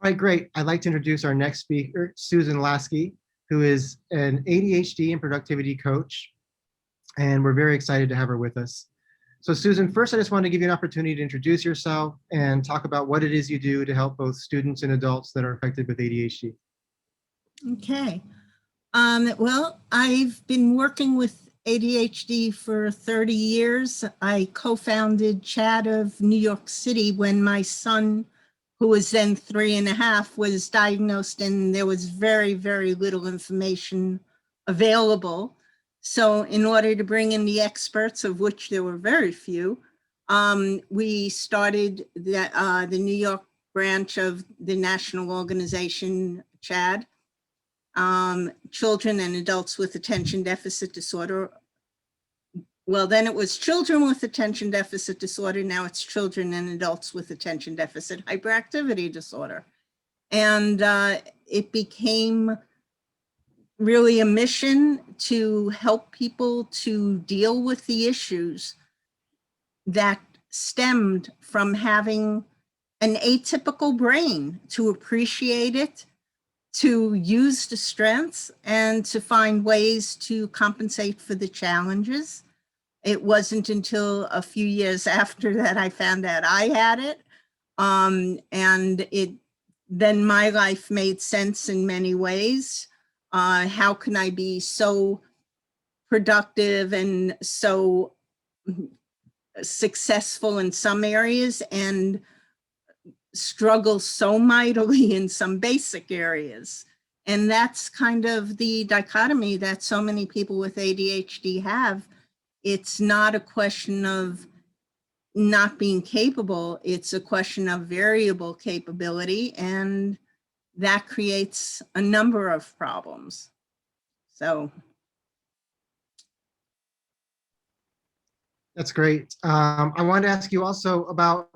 All right, great. I'd like to introduce our next speaker, Susan Lasky, who is an ADHD and productivity coach, and we're very excited to have her with us. So Susan, first I just want to give you an opportunity to introduce yourself and talk about what it is you do to help both students and adults that are affected with ADHD. Okay. Well, I've been working with ADHD for 30 years. I co-founded CHAD of New York City when my son, who was then 3.5, was diagnosed, and there was very, very little information available. So in order to bring in the experts, of which there were very few, we started the New York branch of the national organization, CHAD. Children and adults with attention deficit disorder. Well, then it was children with attention deficit disorder. Now it's children and adults with attention deficit hyperactivity disorder. And it became really a mission to help people to deal with the issues that stemmed from having an atypical brain, to appreciate it, to use the strengths, and to find ways to compensate for the challenges. It wasn't until a few years after that I found out I had it. And then my life made sense in many ways. How can I be so productive and so successful in some areas and struggle so mightily in some basic areas? And that's kind of the dichotomy that so many people with ADHD have. It's not a question of not being capable, it's a question of variable capability, and that creates a number of problems. So. That's great. I wanted to ask you also about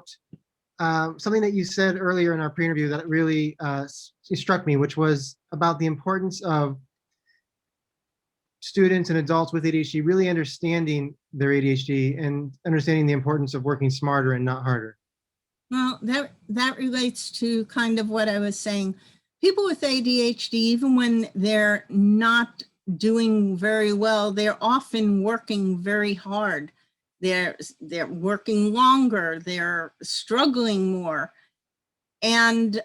something that you said earlier in our pre-interview that really struck me, which was about the importance of students and adults with ADHD really understanding their ADHD and understanding the importance of working smarter and not harder. Well, that relates to kind of what I was saying. People with ADHD, even when they're not doing very well, they're often working very hard. They're working longer, they're struggling more, and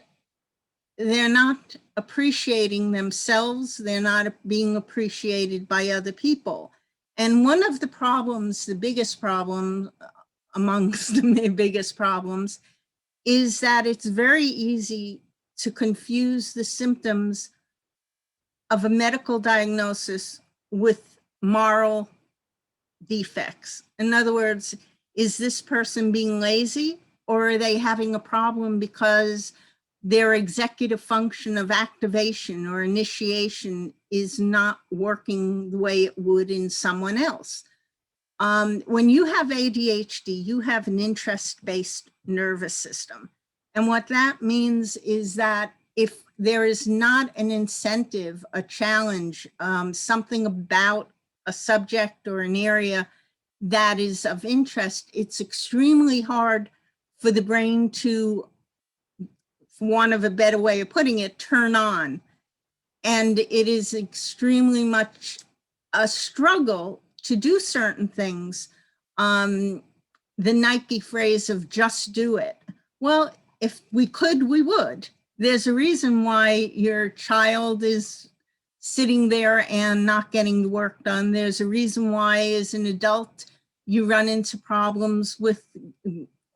they're not appreciating themselves. They're not being appreciated by other people. And one of the problems, the biggest problem amongst the biggest problems, is that it's very easy to confuse the symptoms of a medical diagnosis with moral defects. In other words, is this person being lazy, or are they having a problem because their executive function of activation or initiation is not working the way it would in someone else? When you have ADHD, you have an interest-based nervous system. And what that means is that if there is not an incentive, a challenge, something about a subject or an area that is of interest, it's extremely hard for the brain to, for want of a better way of putting it, turn on. And it is extremely much a struggle to do certain things. The Nike phrase of just do it. Well, if we could, we would. There's a reason why your child is sitting there and not getting the work done. There's a reason why as an adult, you run into problems with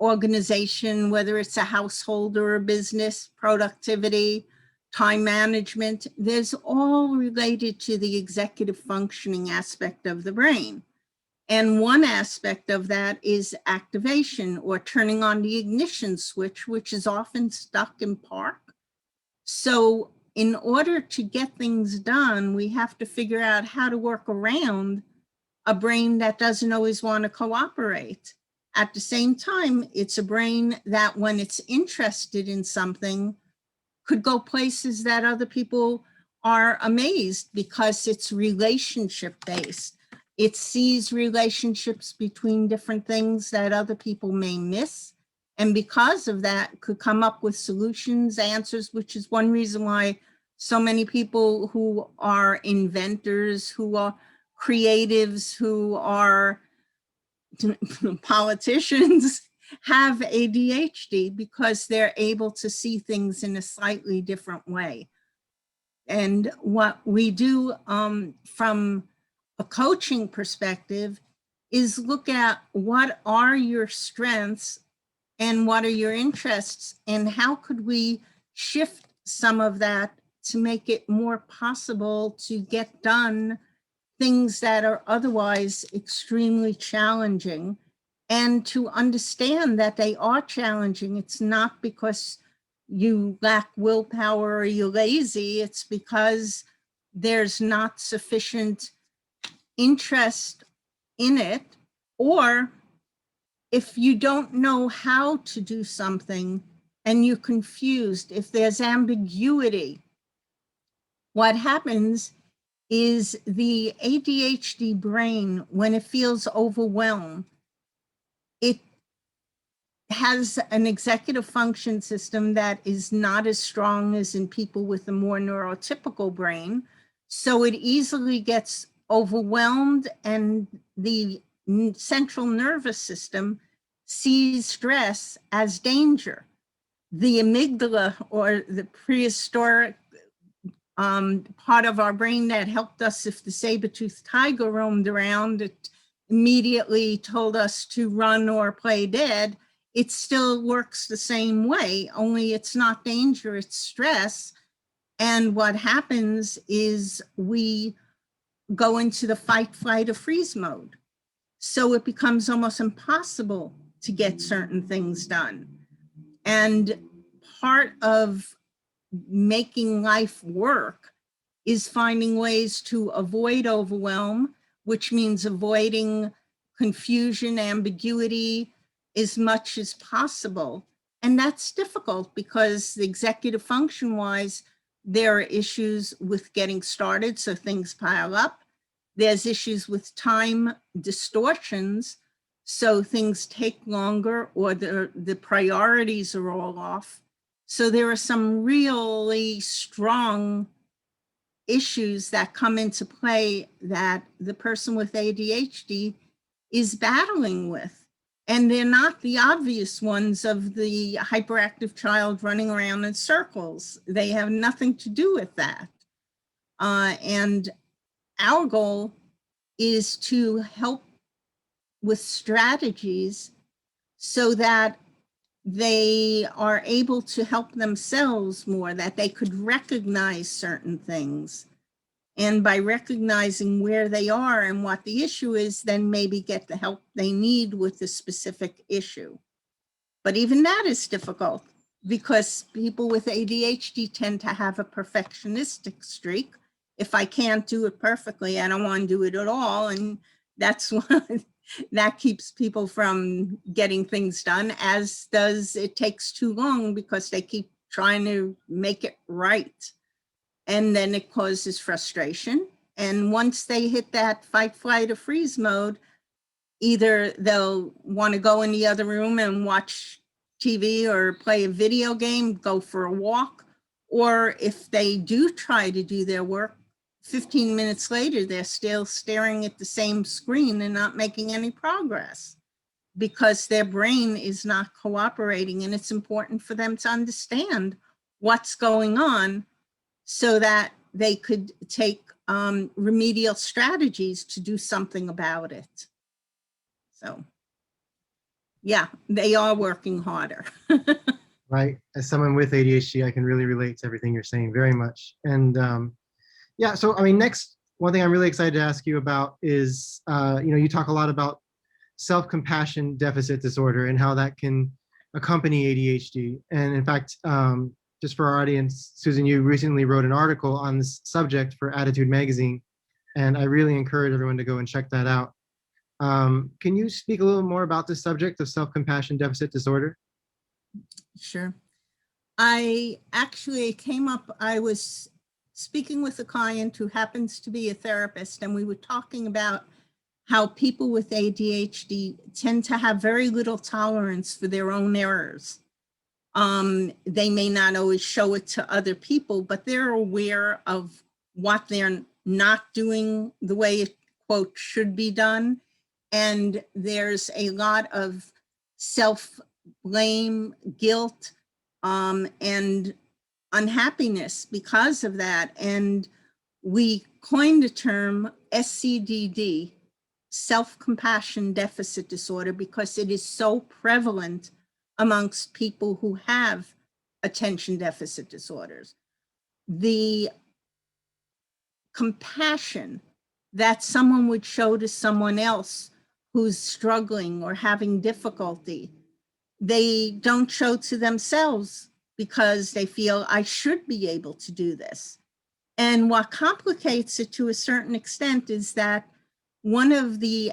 organization, whether it's a household or a business, productivity, time management. There's all related to the executive functioning aspect of the brain. And one aspect of that is activation, or turning on the ignition switch, which is often stuck in park. So in order to get things done, we have to figure out how to work around a brain that doesn't always want to cooperate. At the same time, it's a brain that when it's interested in something could go places that other people are amazed because it's relationship based. It sees relationships between different things that other people may miss. And because of that, could come up with solutions, answers, which is one reason why so many people who are inventors, who are creatives, who are politicians have ADHD, because they're able to see things in a slightly different way. And what we do from a coaching perspective is look at what are your strengths and what are your interests, and how could we shift some of that to make it more possible to get done things that are otherwise extremely challenging, and to understand that they are challenging. It's not because you lack willpower or you're lazy, it's because there's not sufficient interest in it, or if you don't know how to do something and you're confused, if there's ambiguity, what happens is the ADHD brain, when it feels overwhelmed, it has an executive function system that is not as strong as in people with a more neurotypical brain. So it easily gets overwhelmed, and the central nervous system sees stress as danger. The amygdala, or the prehistoric part of our brain that helped us if the saber-toothed tiger roamed around, it immediately told us to run or play dead. It still works the same way, only it's not danger, it's stress. And what happens is we go into the fight, flight, or freeze mode. So it becomes almost impossible to get certain things done. And part of making life work is finding ways to avoid overwhelm, which means avoiding confusion, ambiguity as much as possible. And that's difficult because the executive function wise, there are issues with getting started, so things pile up. There's issues with time distortions, so things take longer, or the priorities are all off. So there are some really strong issues that come into play that the person with ADHD is battling with. And they're not the obvious ones of the hyperactive child running around in circles. They have nothing to do with that. And our goal is to help with strategies so that they are able to help themselves more, that they could recognize certain things. And by recognizing where they are and what the issue is, then maybe get the help they need with the specific issue. But even that is difficult because people with ADHD tend to have a perfectionistic streak. If I can't do it perfectly, I don't want to do it at all. And that's what that keeps people from getting things done, as does it takes too long because they keep trying to make it right. And then it causes frustration. And once they hit that fight, flight, or freeze mode, either they'll want to go in the other room and watch TV or play a video game, go for a walk, or if they do try to do their work, 15 minutes later, they're still staring at the same screen and not making any progress because their brain is not cooperating. And it's important for them to understand what's going on so that they could take remedial strategies to do something about it. So, yeah, they are working harder. Right. As someone with ADHD, I can really relate to everything you're saying very much. And yeah, so I mean, next, one thing I'm really excited to ask you about is, you talk a lot about self-compassion deficit disorder and how that can accompany ADHD. And in fact, just for our audience, Susan, you recently wrote an article on this subject for Attitude Magazine, and I really encourage everyone to go and check that out. Can you speak a little more about this subject of self-compassion deficit disorder? Sure. I actually I was speaking with a client who happens to be a therapist, and we were talking about how people with ADHD tend to have very little tolerance for their own errors. They may not always show it to other people, but they're aware of what they're not doing the way it, quote, should be done. And there's a lot of self-blame, guilt, and unhappiness because of that. And we coined the term SCDD, self-compassion deficit disorder, because it is so prevalent amongst people who have attention deficit disorders. The compassion that someone would show to someone else who's struggling or having difficulty, they don't show to themselves because they feel I should be able to do this. And what complicates it to a certain extent is that one of the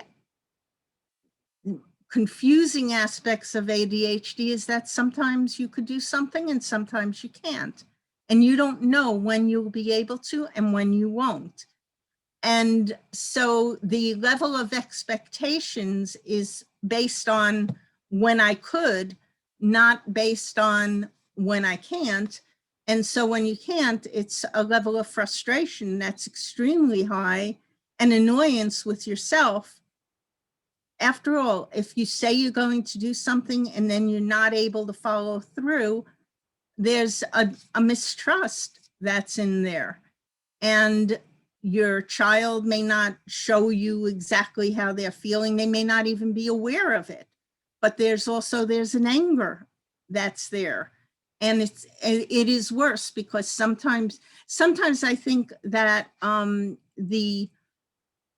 confusing aspects of ADHD is that sometimes you could do something and sometimes you can't. And you don't know when you'll be able to and when you won't. And so the level of expectations is based on when I could, not based on when I can't. And so when you can't, it's a level of frustration that's extremely high and annoyance with yourself. After all, if you say you're going to do something and then you're not able to follow through, there's a mistrust that's in there. And your child may not show you exactly how they're feeling. They may not even be aware of it. But there's an anger that's there. And it is worse because sometimes I think that the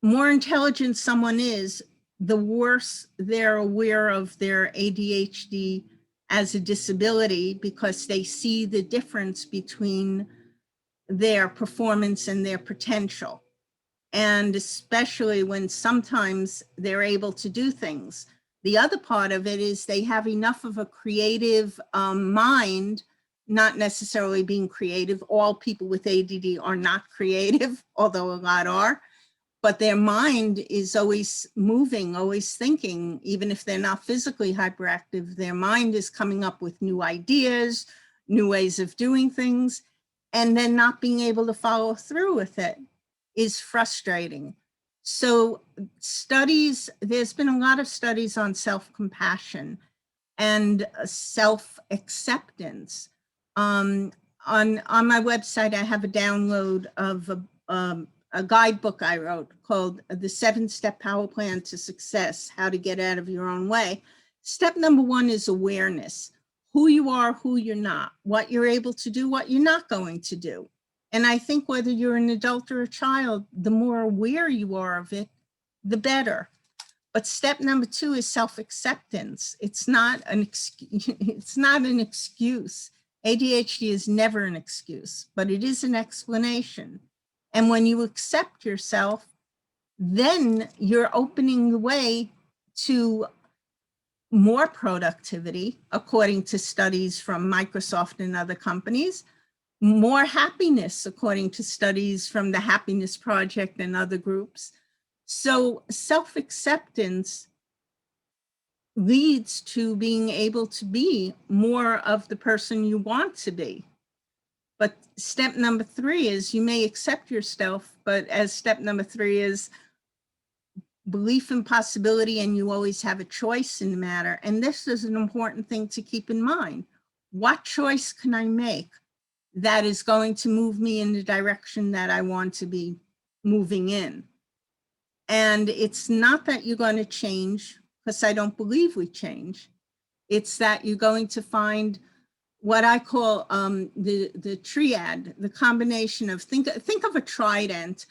more intelligent someone is, the worse they're aware of their ADHD as a disability, because they see the difference between their performance and their potential. And especially when sometimes they're able to do things. The other part of it is they have enough of a creative mind, not necessarily being creative. All people with ADD are not creative, although a lot are. But their mind is always moving, always thinking. Even if they're not physically hyperactive, their mind is coming up with new ideas, new ways of doing things, and then not being able to follow through with it is frustrating. So there's been a lot of studies on self-compassion and self-acceptance. On my website, I have a download of a guidebook I wrote called The 7-Step Power Plan to Success, How to Get Out of Your Own Way. Step number 1 is awareness. Who you are, who you're not, what you're able to do, what you're not going to do. And I think whether you're an adult or a child, the more aware you are of it, the better. But step number 2 is self-acceptance. It's not an excuse. ADHD is never an excuse, but it is an explanation. And when you accept yourself, then you're opening the way to more productivity, according to studies from Microsoft and other companies, more happiness, according to studies from the Happiness Project and other groups. So self-acceptance leads to being able to be more of the person you want to be. But step number 3 is you may accept yourself, but as step number 3 is belief in possibility, and you always have a choice in the matter. And this is an important thing to keep in mind. What choice can I make that is going to move me in the direction that I want to be moving in? And it's not that you're going to change, because I don't believe we change. It's that you're going to find what I call the triad, the combination of, think of a trident,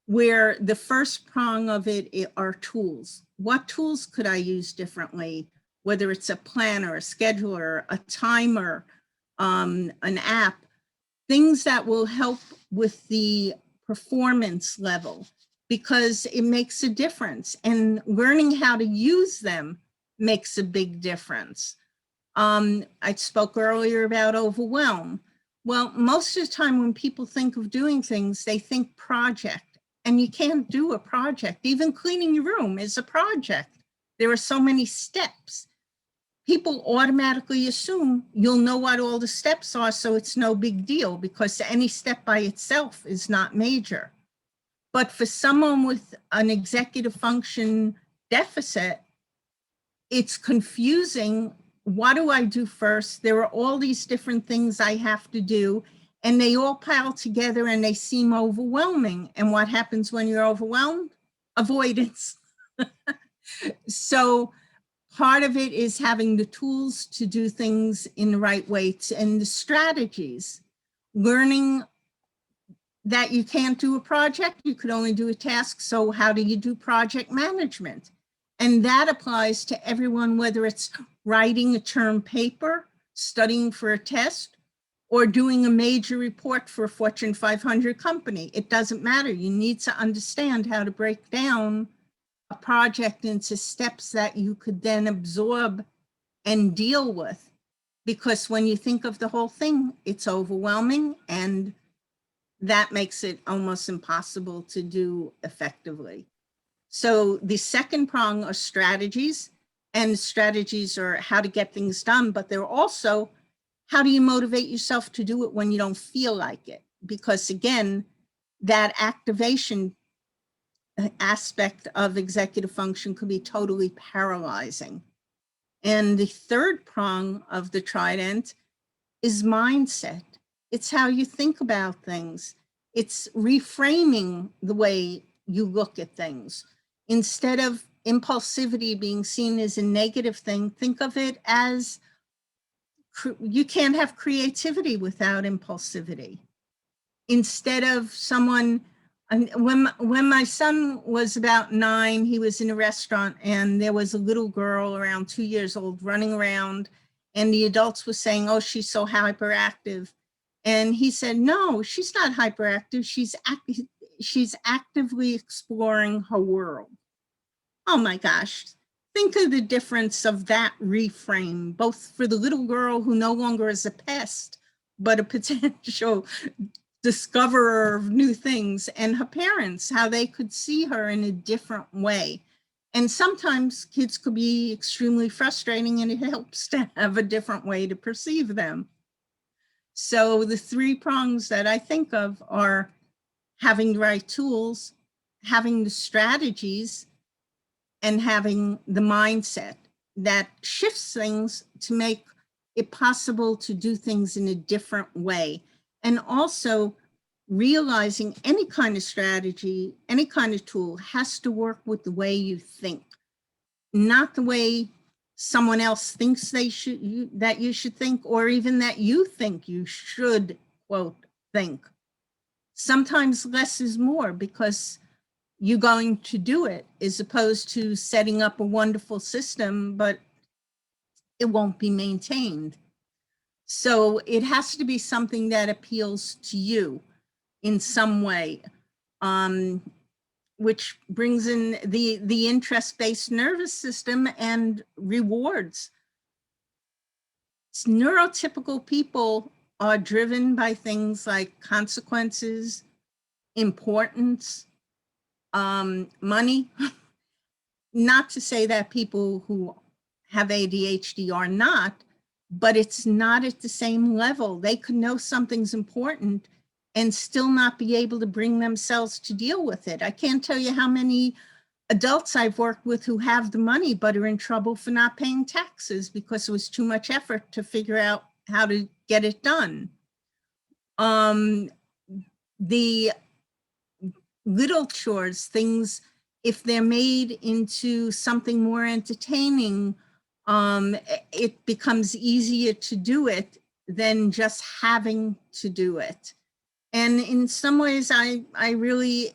where the first prong of it are tools. What tools could I use differently? Whether it's a planner, a scheduler, a timer, an app, things that will help with the performance level, because it makes a difference. And learning how to use them makes a big difference. I spoke earlier about overwhelm. Well, most of the time when people think of doing things, they think project. and you can't do a project. Even cleaning your room is a project. There are so many steps. People automatically assume you'll know what all the steps are, so it's no big deal, because any step by itself is not major. But for someone with an executive function deficit, it's confusing. What do I do first? There are all these different things I have to do, and they all pile together and they seem overwhelming. And what happens when you're overwhelmed? Avoidance. So part of it is having the tools to do things in the right way, and the strategies. Learning that you can't do a project, you could only do a task. So how do you do project management? And that applies to everyone, whether it's writing a term paper, studying for a test, or doing a major report for a Fortune 500 company. It doesn't matter. You need to understand how to break down a project into steps that you could then absorb and deal with. Because when you think of the whole thing, it's overwhelming, and that makes it almost impossible to do effectively. So the second prong are strategies, and strategies are how to get things done, but they're also how do you motivate yourself to do it when you don't feel like it? Because again, that activation aspect of executive function could be totally paralyzing. And the third prong of the trident is mindset. It's how you think about things. It's reframing the way you look at things. Instead of impulsivity being seen as a negative thing, think of it as you can't have creativity without impulsivity. Instead of someone, when my son was about 9, he was in a restaurant and there was a little girl around 2 years old running around, and the adults were saying, oh, she's so hyperactive. And he said, no, she's not hyperactive. She's actively exploring her world. Oh my gosh. Think of the difference of that reframe, both for the little girl who no longer is a pest, but a potential discoverer of new things, and her parents, how they could see her in a different way. And sometimes kids could be extremely frustrating, and it helps to have a different way to perceive them. So the 3 prongs that I think of are having the right tools, having the strategies, and having the mindset that shifts things to make it possible to do things in a different way. And also realizing any kind of strategy, any kind of tool has to work with the way you think, not the way someone else thinks that you should think, or even that you think you should, quote, think. Sometimes less is more, because you're going to do it, as opposed to setting up a wonderful system, but it won't be maintained. So it has to be something that appeals to you in some way, which brings in the interest-based nervous system and rewards. Neurotypical people are driven by things like consequences, importance, money. Not to say that people who have ADHD are not, but it's not at the same level. They could know something's important and still not be able to bring themselves to deal with it. I can't tell you how many adults I've worked with who have the money but are in trouble for not paying taxes because it was too much effort to figure out how to get it done. The little chores, things, if they're made into something more entertaining, it becomes easier to do it than just having to do it. And in some ways, I really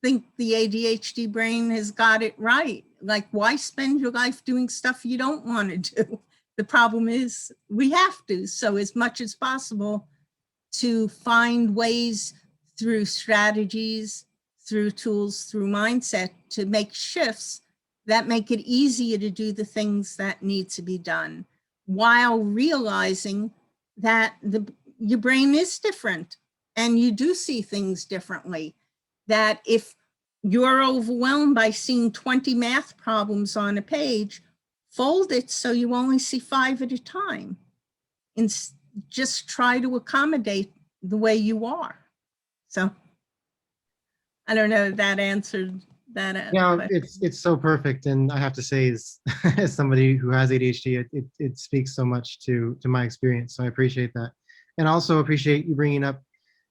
think the ADHD brain has got it right. Like, why spend your life doing stuff you don't want to do? The problem is we have to. So as much as possible to find ways through strategies, through tools, through mindset, to make shifts that make it easier to do the things that need to be done, while realizing that your brain is different and you do see things differently. That if you're overwhelmed by seeing 20 math problems on a page, fold it so you only see 5 at a time. And just try to accommodate the way you are. So I don't know if that answered that Yeah, question. it's so perfect, and I have to say, as somebody who has ADHD, it speaks so much to my experience. So I appreciate that, and also appreciate you bringing up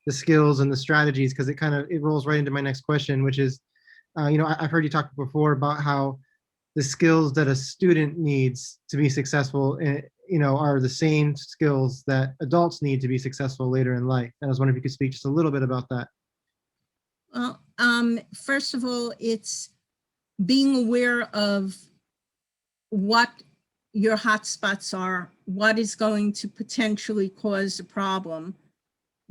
the skills and the strategies, because it rolls right into my next question, which is, I've heard you talk before about how the skills that a student needs to be successful, are the same skills that adults need to be successful later in life. And I was wondering if you could speak just a little bit about that. Well, first of all, it's being aware of what your hotspots are, what is going to potentially cause a problem,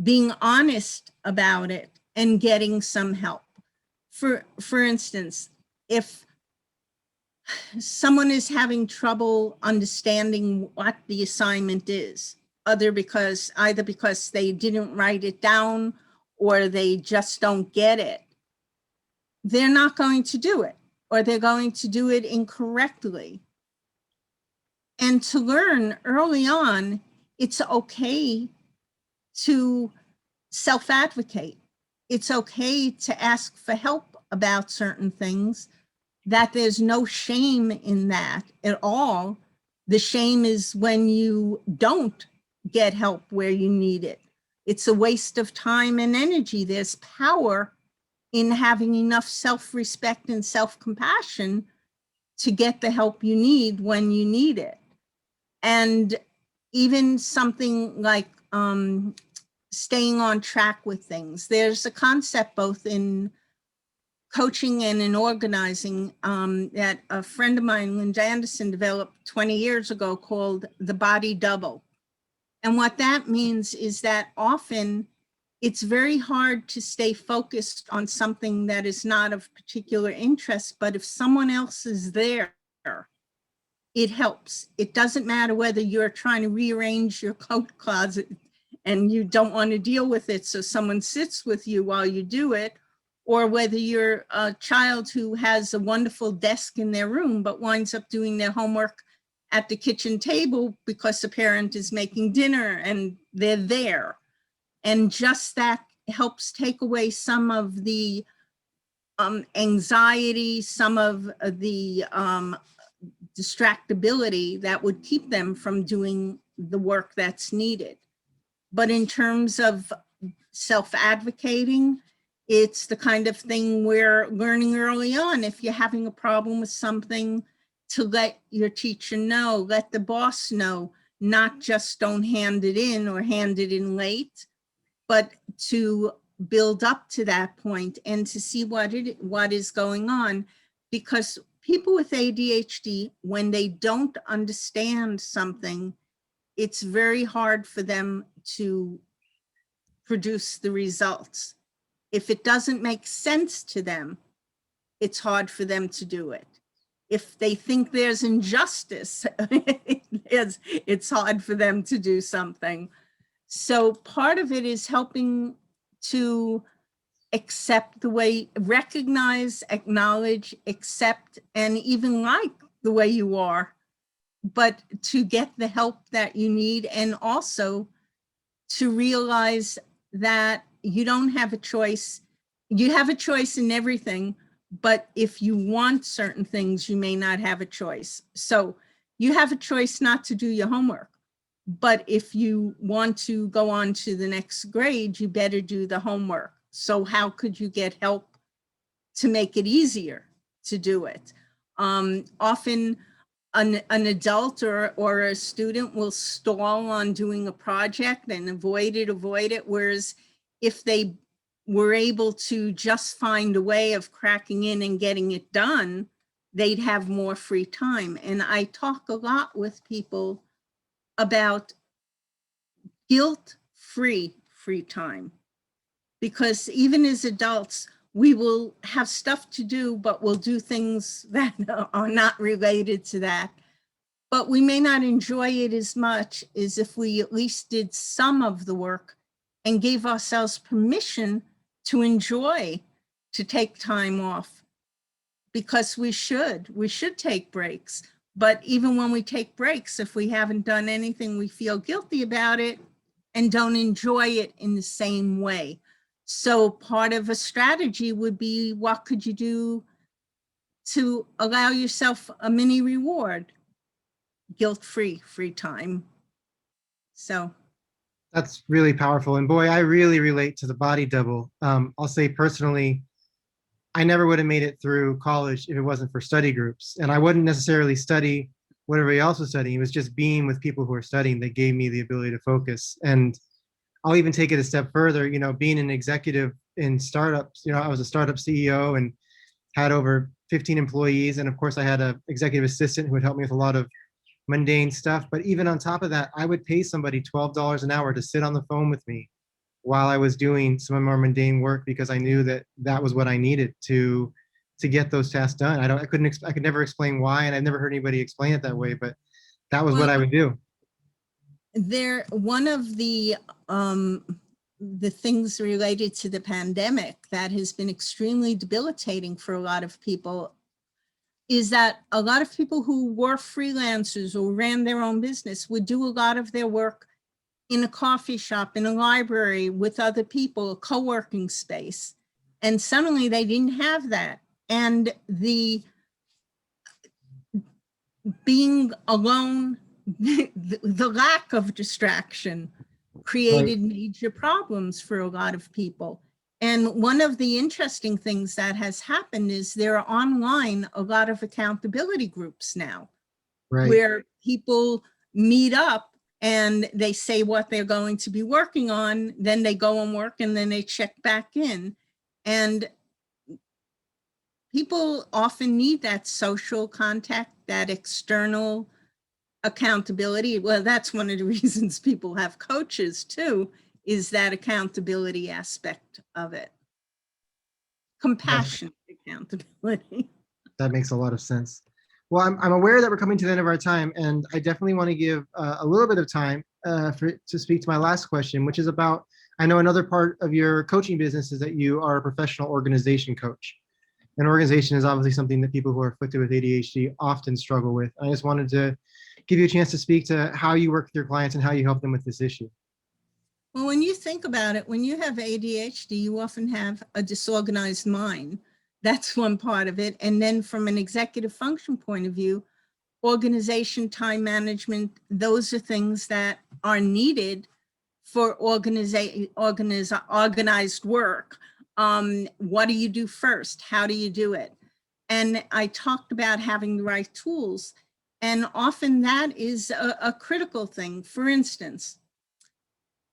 being honest about it, and getting some help. For instance, if someone is having trouble understanding what the assignment is, either because they didn't write it down or they just don't get it, they're not going to do it, or they're going to do it incorrectly. And to learn early on, it's okay to self-advocate. It's okay to ask for help about certain things, that there's no shame in that at all. The shame is when you don't get help where you need it. It's a waste of time and energy. There's power in having enough self-respect and self-compassion to get the help you need when you need it. And even something like staying on track with things. There's a concept both in coaching and in organizing that a friend of mine, Linda Anderson, developed 20 years ago called the body double. And what that means is that often it's very hard to stay focused on something that is not of particular interest, but if someone else is there, it helps. It doesn't matter whether you're trying to rearrange your coat closet and you don't want to deal with it, so someone sits with you while you do it, or whether you're a child who has a wonderful desk in their room but winds up doing their homework at the kitchen table because the parent is making dinner and they're there. And just that helps take away some of the anxiety, some of the distractibility that would keep them from doing the work that's needed. But in terms of self-advocating, it's the kind of thing we're learning early on. If you're having a problem with something, to let your teacher know, let the boss know, not just don't hand it in or hand it in late, but to build up to that point and to see what is going on. Because people with ADHD, when they don't understand something, it's very hard for them to produce the results. If it doesn't make sense to them, it's hard for them to do it. If they think there's injustice, it's hard for them to do something. So part of it is helping to accept the way, recognize, acknowledge, accept, and even like the way you are, but to get the help that you need, and also to realize that you don't have a choice. You have a choice in everything, but if you want certain things, you may not have a choice. So you have a choice not to do your homework, but if you want to go on to the next grade, you better do the homework. So how could you get help to make it easier to do it? Often an adult or a student will stall on doing a project and avoid it. Whereas if they were able to just find a way of cracking in and getting it done, they'd have more free time. And I talk a lot with people about guilt-free free time, because even as adults, we will have stuff to do, but we'll do things that are not related to that. But we may not enjoy it as much as if we at least did some of the work and gave ourselves permission to enjoy to take time off, because we should take breaks. But even when we take breaks, if we haven't done anything, we feel guilty about it and don't enjoy it in the same way. So part of a strategy would be, what could you do to allow yourself a mini reward? Guilt-free, free time. So That's really powerful. And boy, I really relate to the body double. I'll say personally, I never would have made it through college if it wasn't for study groups. And I wouldn't necessarily study what everybody else was studying. It was just being with people who are studying that gave me the ability to focus. And I'll even take it a step further, being an executive in startups, I was a startup CEO and had over 15 employees. And of course, I had an executive assistant who would help me with a lot of mundane stuff. But even on top of that, I would pay somebody $12 an hour to sit on the phone with me while I was doing some more mundane work, because I knew that that was what I needed to get those tasks done. I could never explain why, and I've never heard anybody explain it that way, but that was what I would do. One of the things related to the pandemic that has been extremely debilitating for a lot of people is that a lot of people who were freelancers or ran their own business would do a lot of their work in a coffee shop, in a library, with other people, a co-working space. And suddenly they didn't have that. And the being alone, the lack of distraction created major problems for a lot of people. And one of the interesting things that has happened is there are online a lot of accountability groups now, where people meet up and they say what they're going to be working on, then they go and work, and then they check back in. And people often need that social contact, that external accountability. Well, that's one of the reasons people have coaches too, is that accountability aspect of it. Compassionate accountability. That makes a lot of sense. Well, I'm aware that we're coming to the end of our time, and I definitely want to give a little bit of time to speak to my last question, which is about, I know another part of your coaching business is that you are a professional organization coach. And organization is obviously something that people who are afflicted with ADHD often struggle with. I just wanted to give you a chance to speak to how you work with your clients and how you help them with this issue. Well, when you think about it, when you have ADHD, you often have a disorganized mind. That's one part of it. And then from an executive function point of view, organization, time management, those are things that are needed for organized work. What do you do first? How do you do it? And I talked about having the right tools. And often that is a critical thing. For instance,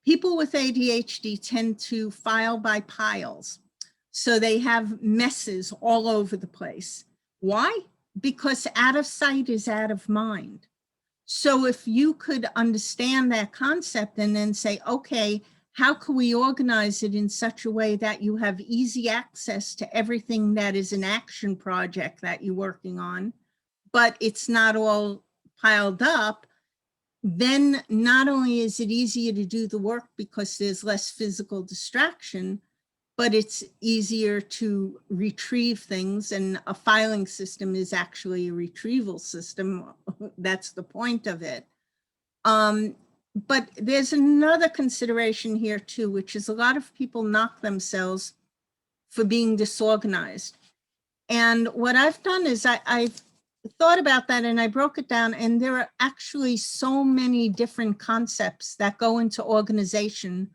people with ADHD tend to file by piles. So they have messes all over the place. Why? Because out of sight is out of mind. So if you could understand that concept and then say, okay, how can we organize it in such a way that you have easy access to everything that is an action project that you're working on, but it's not all piled up, then not only is it easier to do the work because there's less physical distraction, but it's easier to retrieve things, and a filing system is actually a retrieval system. That's the point of it. But there's another consideration here too, which is a lot of people knock themselves for being disorganized. And what I've done is I've thought about that and I broke it down, and there are actually so many different concepts that go into organization,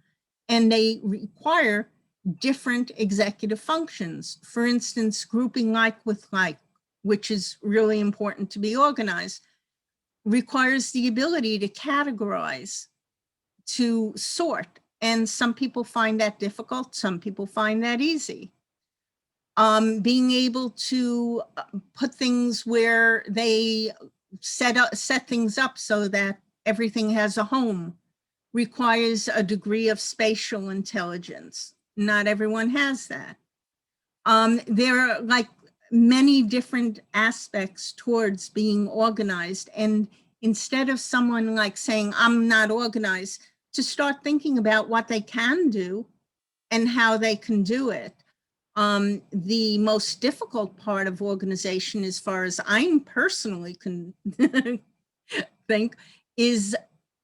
and they require different executive functions. For instance, grouping like with like, which is really important to be organized, requires the ability to categorize, to sort. And some people find that difficult, some people find that easy. Being able to put things where they set things up so that everything has a home requires a degree of spatial intelligence. Not everyone has that. There are like many different aspects towards being organized. And instead of someone like saying, I'm not organized, to start thinking about what they can do and how they can do it. The most difficult part of organization, as far as I'm personally can think, is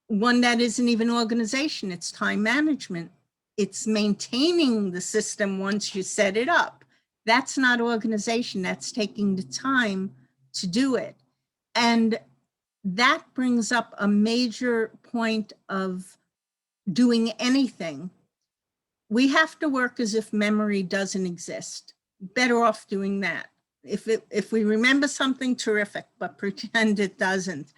one that isn't even organization. It's time management. It's maintaining the system once you set it up. That's not organization. That's taking the time to do it. And that brings up a major point of doing anything. We have to work as if memory doesn't exist. Better off doing that. If we remember something, terrific, but pretend it doesn't.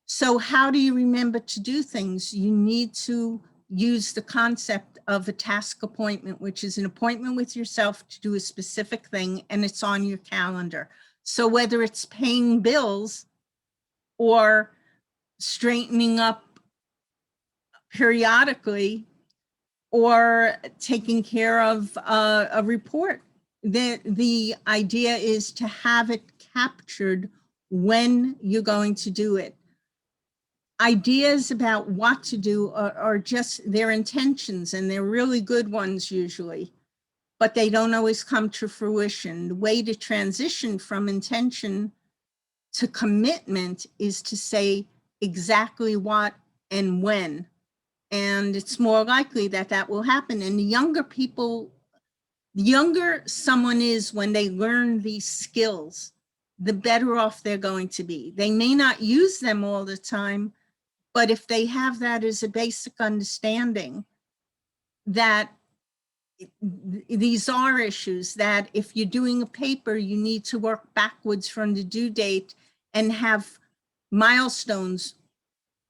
So how do you remember to do things? You need to use the concept of a task appointment, which is an appointment with yourself to do a specific thing, and it's on your calendar. So whether it's paying bills or straightening up periodically or taking care of a report, the idea is to have it captured when you're going to do it. Ideas about what to do are just their intentions, and they're really good ones usually, but they don't always come to fruition. The way to transition from intention to commitment is to say exactly what and when. And it's more likely that that will happen. And the younger people, the younger someone is when they learn these skills, the better off they're going to be. They may not use them all the time, but if they have that as a basic understanding that these are issues, that if you're doing a paper, you need to work backwards from the due date and have milestones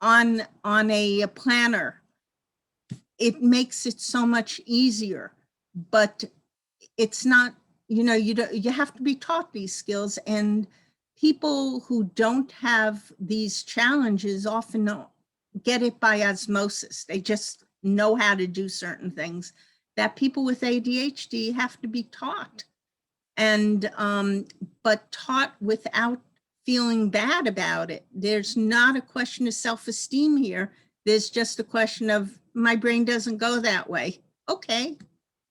on a planner, it makes it so much easier. But it's not, you have to be taught these skills, and people who don't have these challenges often don't get it by osmosis. They just know how to do certain things that people with ADHD have to be taught, and but taught without feeling bad about it. There's not a question of self-esteem here. There's just a question of, my brain doesn't go that way. Okay,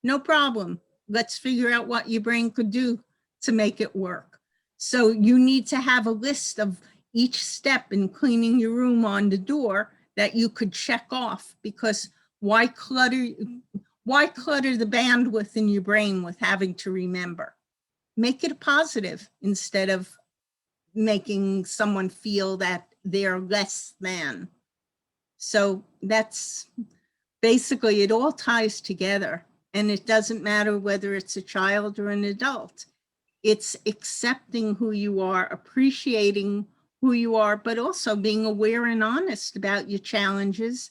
no problem. Let's figure out what your brain could do to make it work. So you need to have a list of each step in cleaning your room on the door that you could check off, because why clutter the bandwidth in your brain with having to remember? Make it a positive instead of making someone feel that they're less than. So that's basically, it all ties together, and it doesn't matter whether it's a child or an adult. It's accepting who you are, appreciating who you are, but also being aware and honest about your challenges,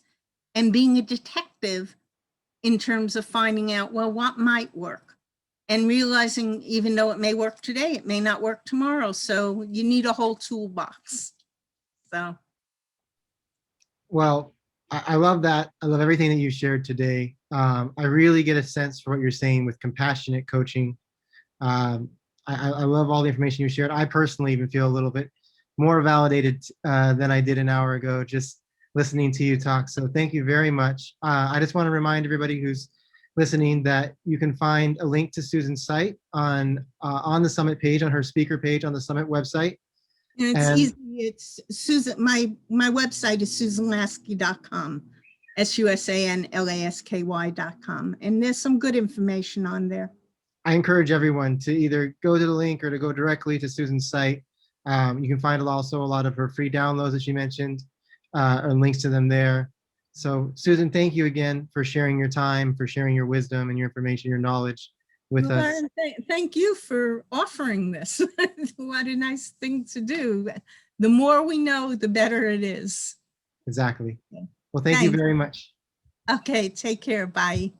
and being a detective in terms of finding out, well, what might work, and realizing even though it may work today, it may not work tomorrow. So you need a whole toolbox. So. Well, I love that. I love everything that you shared today. I really get a sense for what you're saying with compassionate coaching. I love all the information you shared. I personally even feel a little bit more validated than I did an hour ago, just listening to you talk. So thank you very much. I just want to remind everybody who's listening that you can find a link to Susan's site on the Summit page, on her speaker page on the Summit website. And it's easy. It's Susan. My website is susanlasky.com, SUSANLASKY.com. And there's some good information on there. I encourage everyone to either go to the link or to go directly to Susan's site. You can find also a lot of her free downloads that she mentioned, and links to them there. So Susan, thank you again for sharing your time, for sharing your wisdom and your information, your knowledge with us. Thank you for offering this. What a nice thing to do. The more we know, the better it is. Exactly. Well, thank you very much. Okay, take care. Bye.